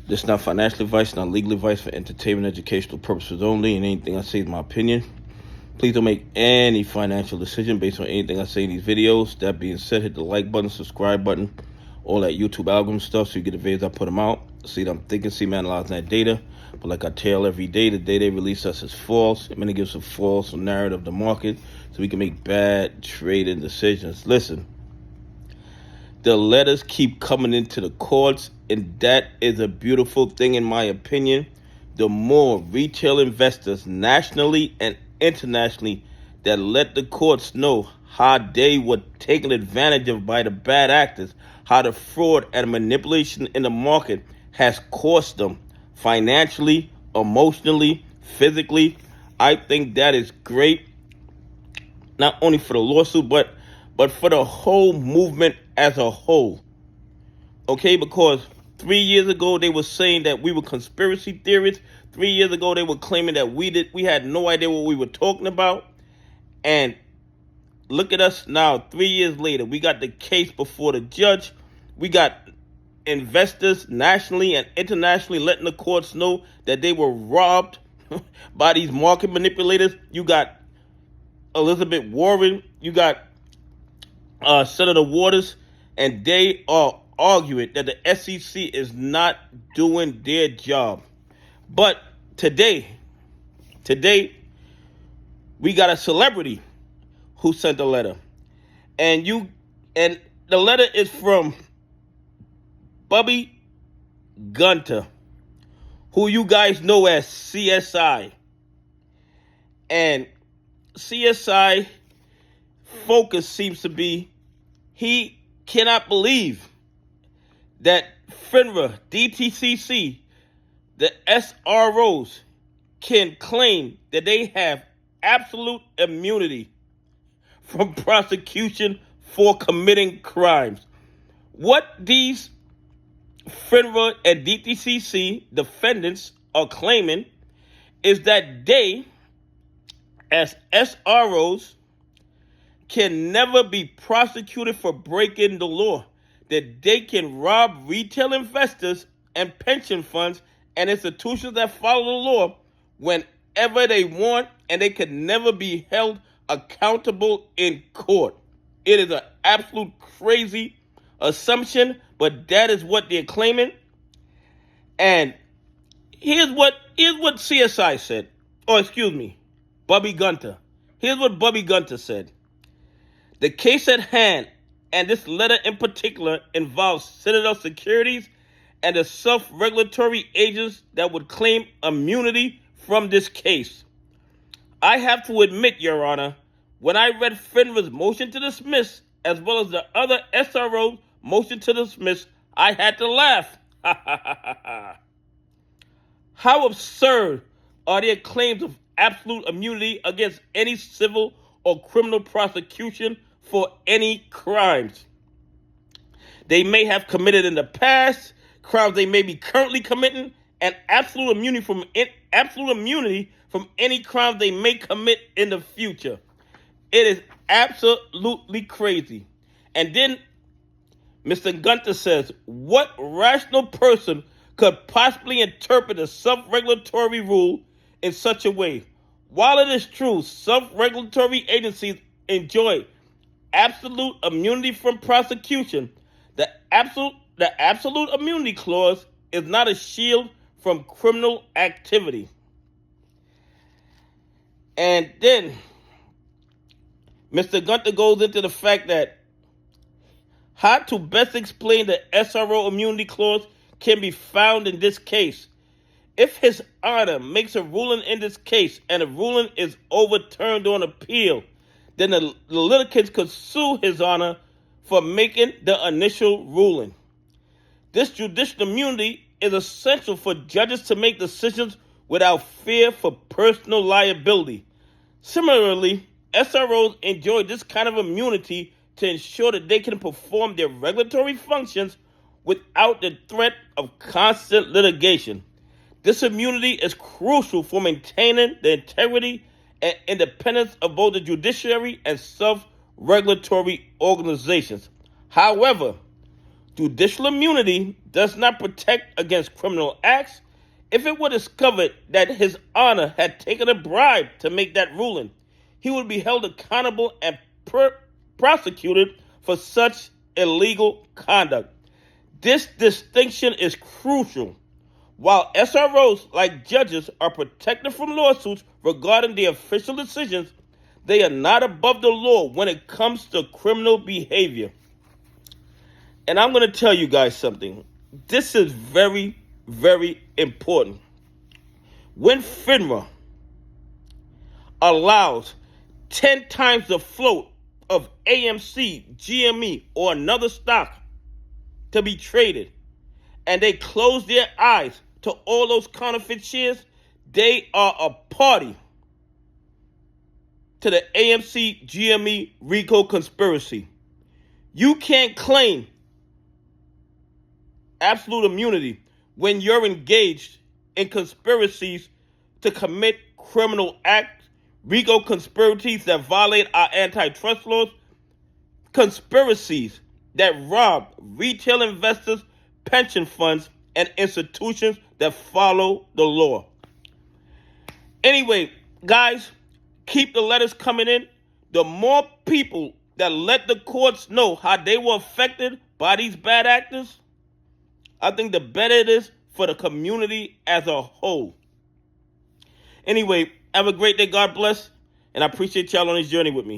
This is not financial advice, not legal advice, for entertainment, educational purposes only, and anything I say is my opinion. Please don't make any financial decision based on anything I say in these videos. That being said, hit the like button, subscribe button, all that YouTube algorithm stuff so you get the videos I put them out. See that I'm thinking, see, man, analyzing that data. But like I tell every day, the data they release us is false. It may give us a false narrative of the market so we can make bad trading decisions. Listen, the letters keep coming into the courts, and that is a beautiful thing in my opinion. The more retail investors nationally and internationally that let the courts know how they were taken advantage of by the bad actors, how the fraud and manipulation in the market has cost them financially, emotionally, physically. I think that is great, not only for the lawsuit, but for the whole movement as a whole. Okay, because 3 years ago they were saying that we were conspiracy theorists. 3 years ago they were claiming that we had no idea what we were talking about. And look at us now, 3 years later. We got the case before the judge. We got investors nationally and internationally letting the courts know that they were robbed by these market manipulators. You got Elizabeth Warren. You got Senator Waters. And they are arguing that the SEC is not doing their job. But today, we got a celebrity who sent a letter. And the letter is from Bubbie Gunter, who you guys know as CSI. And CSI focus seems to be he cannot believe that FINRA, DTCC, the SROs can claim that they have absolute immunity from prosecution for committing crimes. What these FINRA and DTCC defendants are claiming is that they, as SROs, can never be prosecuted for breaking the law, that they can rob retail investors and pension funds and institutions that follow the law whenever they want, and they can never be held accountable in court. It is an absolute crazy assumption, but that is what they're claiming. And here's what CSI said. Oh, excuse me, Bubbie Gunter. Here's what Bubbie Gunter said. The case at hand, and this letter in particular, involves Citadel Securities and the self-regulatory agents that would claim immunity from this case. I have to admit, Your Honor, when I read FINRA's motion to dismiss, as well as the other SRO motion to dismiss, I had to laugh. How absurd are their claims of absolute immunity against any civil or criminal prosecution for any crimes they may have committed in the past, crimes they may be currently committing, and absolute immunity from any crime they may commit in the future. It is absolutely crazy. And then Mr. Gunter says, what rational person could possibly interpret a self-regulatory rule in such a way? While it is true, self-regulatory agencies enjoy absolute immunity from prosecution, the absolute immunity clause is not a shield from criminal activity. And then Mr. Gunter goes into the fact that how to best explain the SRO immunity clause can be found in this case. If His Honor makes a ruling in this case and the ruling is overturned on appeal, then the litigants could sue His Honor for making the initial ruling. This judicial immunity is essential for judges to make decisions without fear for personal liability. Similarly, SROs enjoy this kind of immunity to ensure that they can perform their regulatory functions without the threat of constant litigation. This immunity is crucial for maintaining the integrity and independence of both the judiciary and self-regulatory organizations. However, Judicial immunity does not protect against criminal acts. If it were discovered that His Honor had taken a bribe to make that ruling, he would be held accountable and prosecuted for such illegal conduct. This distinction is crucial. While SROs, like judges, are protected from lawsuits regarding their official decisions, they are not above the law when it comes to criminal behavior. And I'm going to tell you guys something. This is very, very important. When FINRA allows 10 times the float of AMC, GME, or another stock to be traded, and they close their eyes to all those counterfeit shares, they are a party to the AMC GME RICO conspiracy. You can't claim absolute immunity when you're engaged in conspiracies to commit criminal acts, RICO conspiracies that violate our antitrust laws, conspiracies that rob retail investors, pension funds, and institutions that follow the law. Anyway, guys, keep the letters coming in. The more people that let the courts know how they were affected by these bad actors, I think the better it is for the community as a whole. Anyway, have a great day. God bless. And I appreciate y'all on this journey with me.